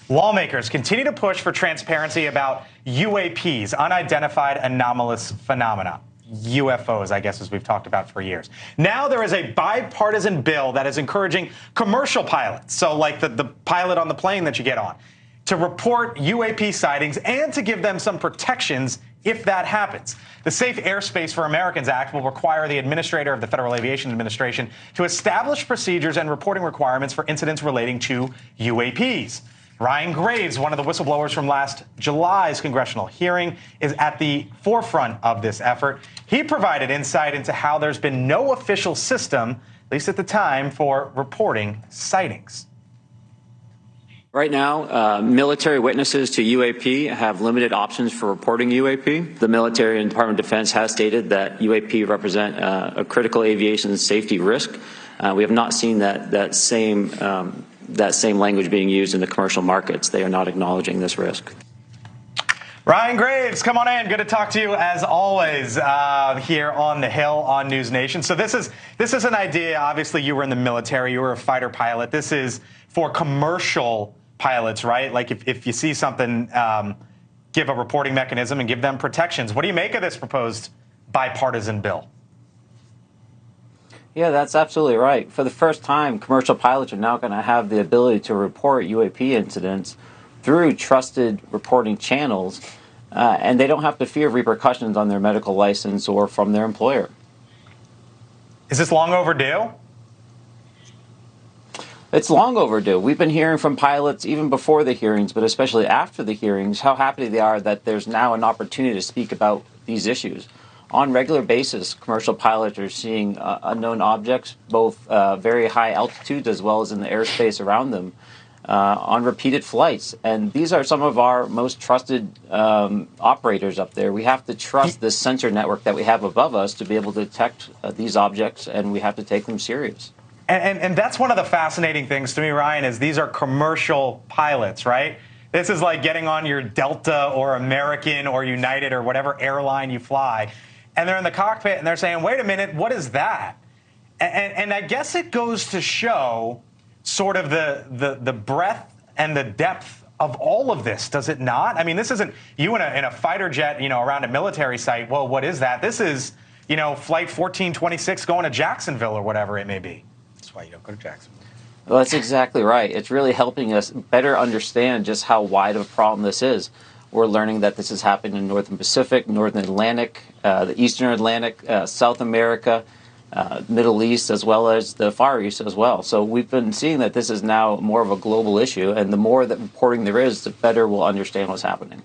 Lawmakers continue to push for transparency about UAPs, unidentified anomalous phenomena. UFOs, I guess, as we've talked about for years. Now there is a bipartisan bill that is encouraging commercial pilots, so like the pilot on the plane that you get on, to report UAP sightings and to give them some protections if that happens. The Safe Airspace for Americans Act will require the administrator of the Federal Aviation Administration to establish procedures and reporting requirements for incidents relating to UAPs. Ryan Graves, one of the whistleblowers from last July's congressional hearing, is at the forefront of this effort. He provided insight into how there's been no official system, at least at the time, for reporting sightings. Right now, military witnesses to UAP have limited options for reporting UAP. The military and Department of Defense has stated that UAP represent a critical aviation safety risk. We have not seen that same language being used in the commercial markets. They are not acknowledging this risk. Ryan Graves, come on in. Good to talk to you as always here on the Hill on News Nation. So this is an idea. Obviously, you were in the military. You were a fighter pilot. This is for commercial pilots, right? Like if you see something, give a reporting mechanism and give them protections. What do you make of this proposed bipartisan bill? Yeah, that's absolutely right. For the first time, commercial pilots are now going to have the ability to report UAP incidents through trusted reporting channels, and they don't have to fear repercussions on their medical license or from their employer. Is this long overdue? It's long overdue. We've been hearing from pilots even before the hearings, but especially after the hearings, how happy they are that there's now an opportunity to speak about these issues. On a regular basis, commercial pilots are seeing unknown objects, both very high altitudes as well as in the airspace around them, on repeated flights. And these are some of our most trusted operators up there. We have to trust this sensor network that we have above us to be able to detect these objects, and we have to take them serious. And that's one of the fascinating things to me, Ryan, is these are commercial pilots, right? This is like getting on your Delta or American or United or whatever airline you fly, and they're in the cockpit and they're saying, wait a minute, what is that? And I guess it goes to show sort of the breadth and the depth of all of this, does it not? I mean, this isn't you in a fighter jet, around a military site. Well, what is that? This is, Flight 1426 going to Jacksonville or whatever it may be. That's why you don't go to Jacksonville. Well, that's exactly right. It's really helping us better understand just how wide of a problem this is. We're learning that this is happening in Northern Pacific, Northern Atlantic, the Eastern Atlantic, South America, Middle East, as well as the Far East as well. So we've been seeing that this is now more of a global issue, and the more that reporting there is, the better we'll understand what's happening.